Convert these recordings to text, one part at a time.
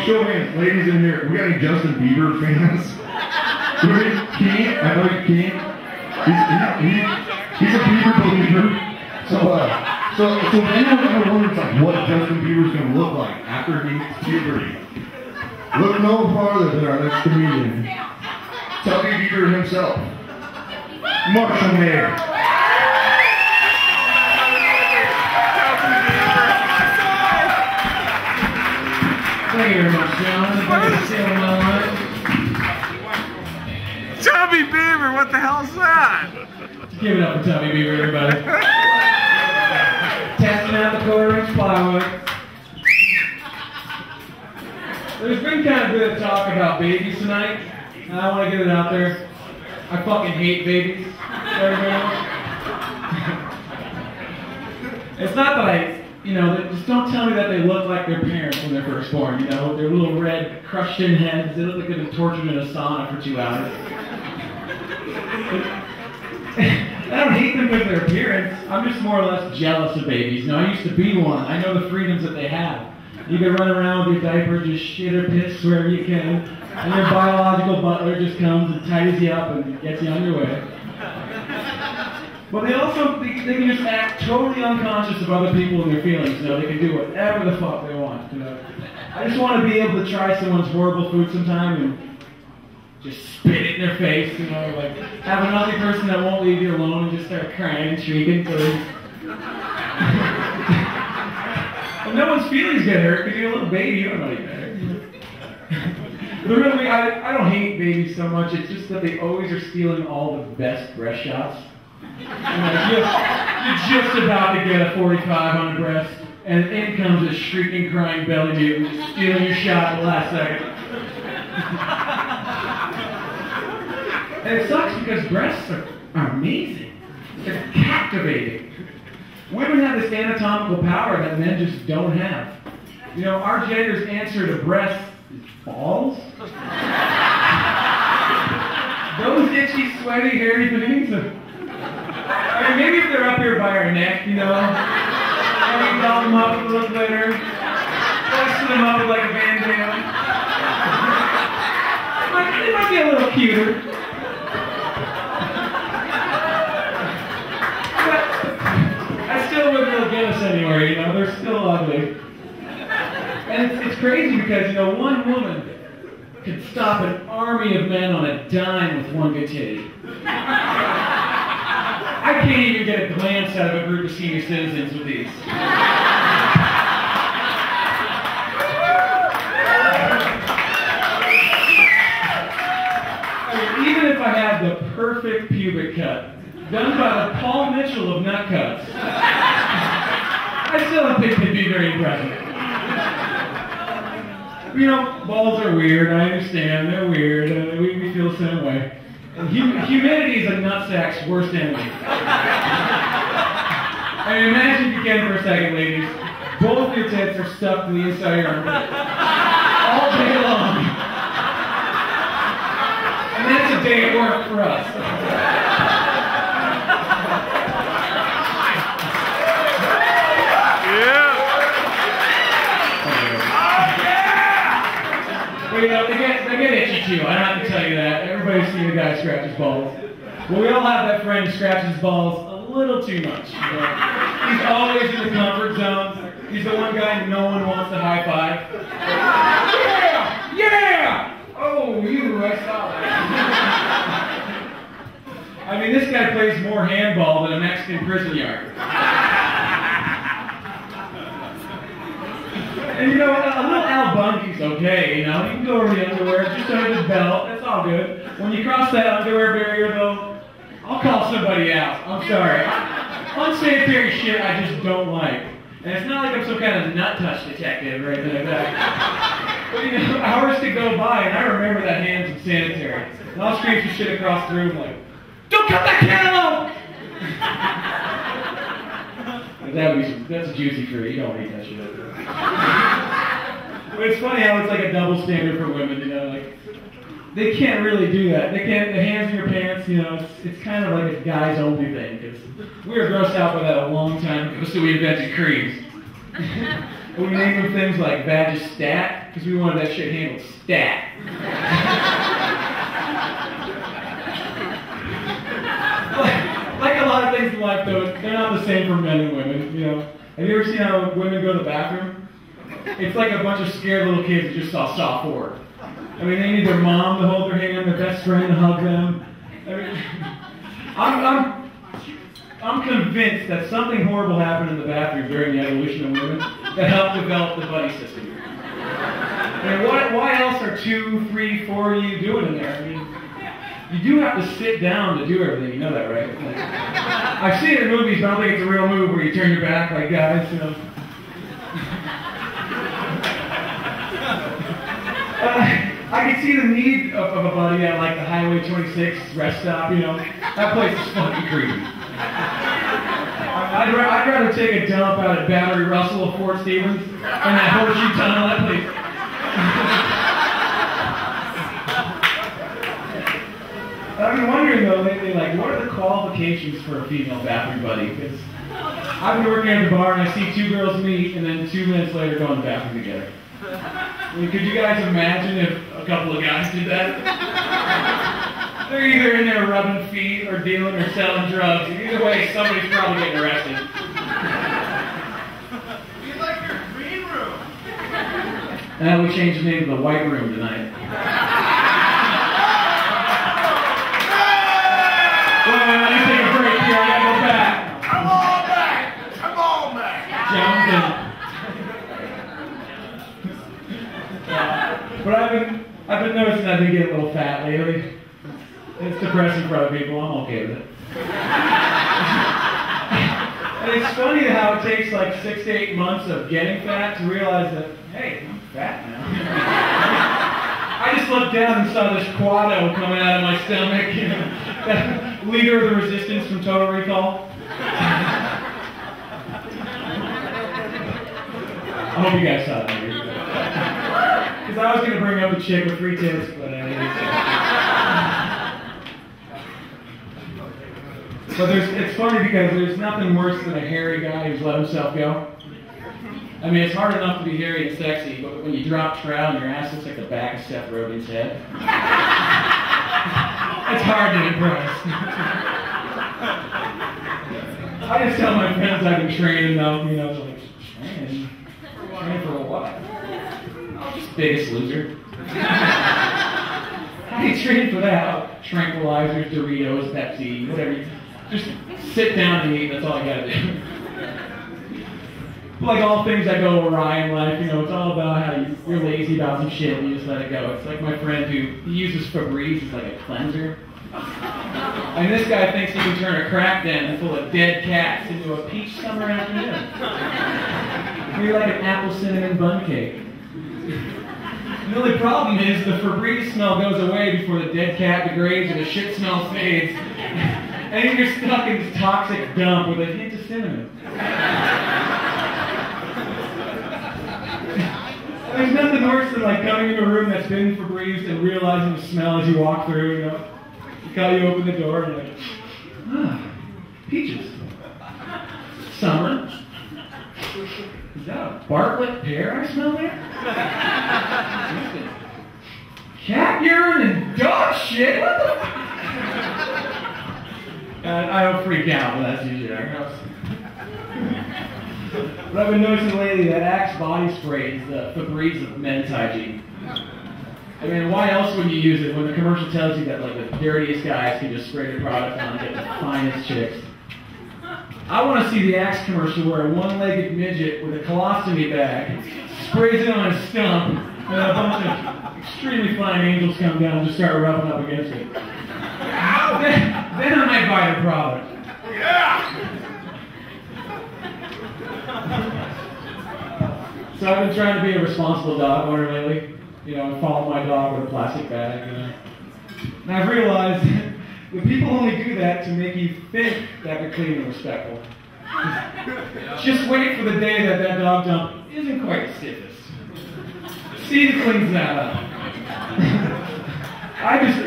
show of hands, ladies in here. We got any Justin Bieber fans? King? I know King. He's a Bieber believer. So if anyone ever wonders like what Justin Bieber's gonna look like after he hits puberty, look no farther than our next comedian, Tubby Bieber himself, Marshall Maier. Thank you very much, John. Thank you for stealing my line. Tubby Bieber, what the hell's that? Give it up for Tubby Bieber, everybody. Testing out the quarter-inch plywood. There's been kind of a bit of talk about babies tonight, and I want to get it out there. I fucking hate babies. It's not that just don't tell me that they look like their parents when they're first born, you know, with their little red, crushed-in heads. They look like they've been tortured in a sauna for 2 hours. I don't hate them because of their appearance. I'm just more or less jealous of babies. You know, I used to be one. I know the freedoms that they have. You can run around with your diaper, just shit or piss wherever you can, and your biological butler just comes and ties you up and gets you on your way. But they can just act totally unconscious of other people and their feelings. You know, they can do whatever the fuck they want. You know, I just want to be able to try someone's horrible food sometime and just spit it in their face. You know, like have an ugly person that won't leave you alone and just start crying and shrieking. And no one's feelings get hurt because you're a little baby. You don't know any better. But really, I don't hate babies so much. It's just that they always are stealing all the best breast shots. You're just about to get a 45 on the breast, and in comes a shrieking, crying belly mutant, just stealing your shot at the last second. And it sucks because breasts are amazing. They're captivating. Women have this anatomical power that men just don't have. You know, our gender's answer to breasts is balls. Those itchy, sweaty, hairy things. I mean, maybe if they're up here by our neck, you know, maybe doll them up with a little glitter, flexing them up with like a bandana. They might be a little cuter. But I still wouldn't really get us anywhere, you know, they're still ugly. And it's crazy because, you know, one woman could stop an army of men on a dime with one good titty. I can't even get a glance out of a group of senior citizens with these. I mean, even if I had the perfect pubic cut, done by the Paul Mitchell of nut cuts, I still don't think they'd be very impressive. You know, balls are weird, I understand, they're weird, we feel the same way. Humidity is a nutsack's worst enemy. I mean, imagine if you can for a second, ladies. Both your tits are stuck to the inside of your armpit. All day long. And that's a day at work for us. Yeah! Well, you know, they get itchy too. I don't have to tell you that. Everybody's seen a guy scratch his balls. Well, we all have that friend who scratches his balls a little too much. You know? He's always in the comfort zone. He's the one guy no one wants to high five. Yeah! Yeah! Oh, I saw that. I mean, this guy plays more handball than a Mexican prison yard. And you know, a little Al Bundy's okay, you know. You can go over the underwear, just under his belt, that's all good. When you cross that underwear barrier, though, I'll call somebody out. I'm sorry. Unsanitary shit I just don't like. And it's not like I'm some kind of nut touch detective or anything like that. But you know, hours could go by, and I remember that hand's unsanitary. And I'll scream some shit across the room like, "Don't cut that cantaloupe!" That's juicy fruit. You don't eat that shit. But it's funny how it's like a double standard for women, you know, like they can't really do that. They can't. The hands in your pants, you know, it's kind of like a guys only thing because we were grossed out by that a long time ago, so we invented creams. And we named them things like Vagistat, because we wanted that shit handled stat. like a lot of things in life, though, they're not the same for men and women, you know. Have you ever seen how women go to the bathroom? It's like a bunch of scared little kids that just saw Saw 4. I mean, they need their mom to hold their hand, their best friend to hug them. I mean, I'm convinced that something horrible happened in the bathroom during the evolution of women that helped develop the buddy system. I mean, why else are 2, 3, 4 of you doing in there? I mean, you do have to sit down to do everything. You know that, right? Like, I've seen it in movies, but I don't think it's a real move where you turn your back like guys, you know. I can see the need of a buddy at like the Highway 26 rest stop, you know. That place is fucking creepy. I'd rather take a dump out at Battery Russell of Fort Stevens than that horseshoe tunnel. That place. I've been wondering though lately, like, what are the qualifications for a female bathroom buddy? Because I've been working at the bar and I see 2 girls meet and then 2 minutes later go in the bathroom together. I mean, could you guys imagine if a couple of guys did that? They're either in there rubbing feet or dealing or selling drugs. Either way, somebody's probably getting arrested. You like your green room? And we changed the name to the White Room tonight. Well, let me take a break here. I gotta go back. Come on back! Come on back! But I've been noticing I've been getting a little fat lately. It's depressing for other people. I'm okay with it. And it's funny how it takes like 6 to 8 months of getting fat to realize that, hey, I'm fat now. I just looked down and saw this quado coming out of my stomach. You know, that leader of the resistance from Total Recall. I hope you guys saw that movie. Because I was going to bring up a chick with 3 tits, but I didn't. But it's funny because there's nothing worse than a hairy guy who's let himself go. I mean, it's hard enough to be hairy and sexy, but when you drop trout and your ass looks like the back of Seth Rogen's head, it's hard to impress. I just tell my friends I've been training them, you know, like, training for what? Oh, just Biggest Loser. How do you train for that? Oh, tranquilizers, Doritos, Pepsi, whatever. Just sit down and eat, that's all I gotta do. Like all things that go awry in life, you know, it's all about how you're lazy about some shit and you just let it go. It's like my friend who uses Febreze as like a cleanser. And this guy thinks he can turn a crack den full of dead cats into a peach summer afternoon. You're like an apple cinnamon bun cake. The only problem is the Febreze smell goes away before the dead cat degrades and the shit smell fades. And you're stuck in this toxic dump with a hint of cinnamon. There's nothing worse than like coming into a room that's been Febreze and realizing the smell as you walk through, you know. You open the door and you're like, ah, peaches. Summer. Is that a Bartlett pear I smell there? Cat urine and dog shit? What the fuck? I don't freak out, but that's usually our house. But I've been noticing lately that Axe body spray is the Febreze of men's hygiene. I mean, why else would you use it when the commercial tells you that like the dirtiest guys can just spray their product on and get the finest chicks? I want to see the Axe commercial where a one-legged midget with a colostomy bag sprays it on his stump and a bunch of extremely fine angels come down and just start rubbing up against it. Then I might buy the product. Yeah! So I've been trying to be a responsible dog owner lately. You know, follow my dog with a plastic bag, you know. And I've realized that people only do that to make you think that they're clean and respectful. Just wait for the day that that dog dump isn't quite the stiffest. Steve cleans that up. I just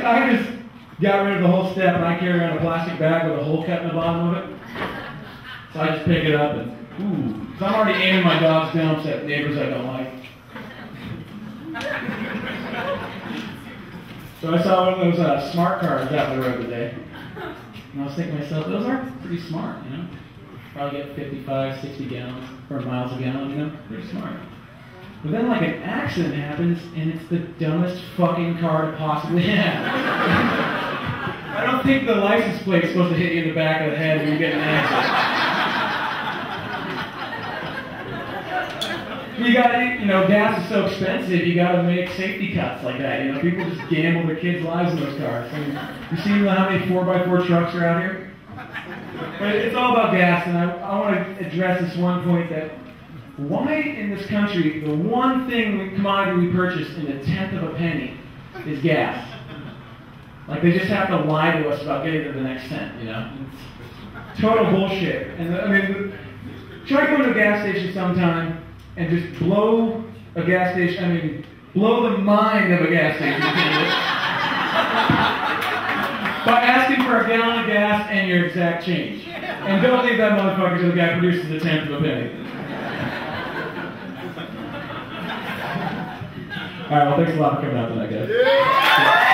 got rid of the whole step and I carry around a plastic bag with a hole cut in the bottom of it. So I just pick it up and Ooh. So I'm already aiming my dog's dumps at neighbors I don't like. So I saw one of those smart cars out the road today. And I was thinking to myself, those are pretty smart, you know? Probably get 55, 60 gallons, or miles a gallon, you know? Pretty smart. But then, like, an accident happens, and it's the dumbest fucking car to possibly have. I don't think the license plate's supposed to hit you in the back of the head when you get in an accident. You gotta, you know, gas is so expensive, you gotta make safety cuts like that, you know? People just gamble their kids' lives in those cars. I mean, you see how many 4x4 trucks are out here? But it's all about gas, and I want to address this one point that why in this country, the one commodity we purchase in a tenth of a penny is gas. Like, they just have to lie to us about getting to the next cent, you know? It's total bullshit. And I mean, try going to a gas station sometime and just blow a gas station, I mean, blow the mind of a gas station by asking for a gallon of gas and your exact change. And don't leave that motherfucker till the guy produces a tenth of a penny. Alright, well, thanks a lot for coming out tonight, guys.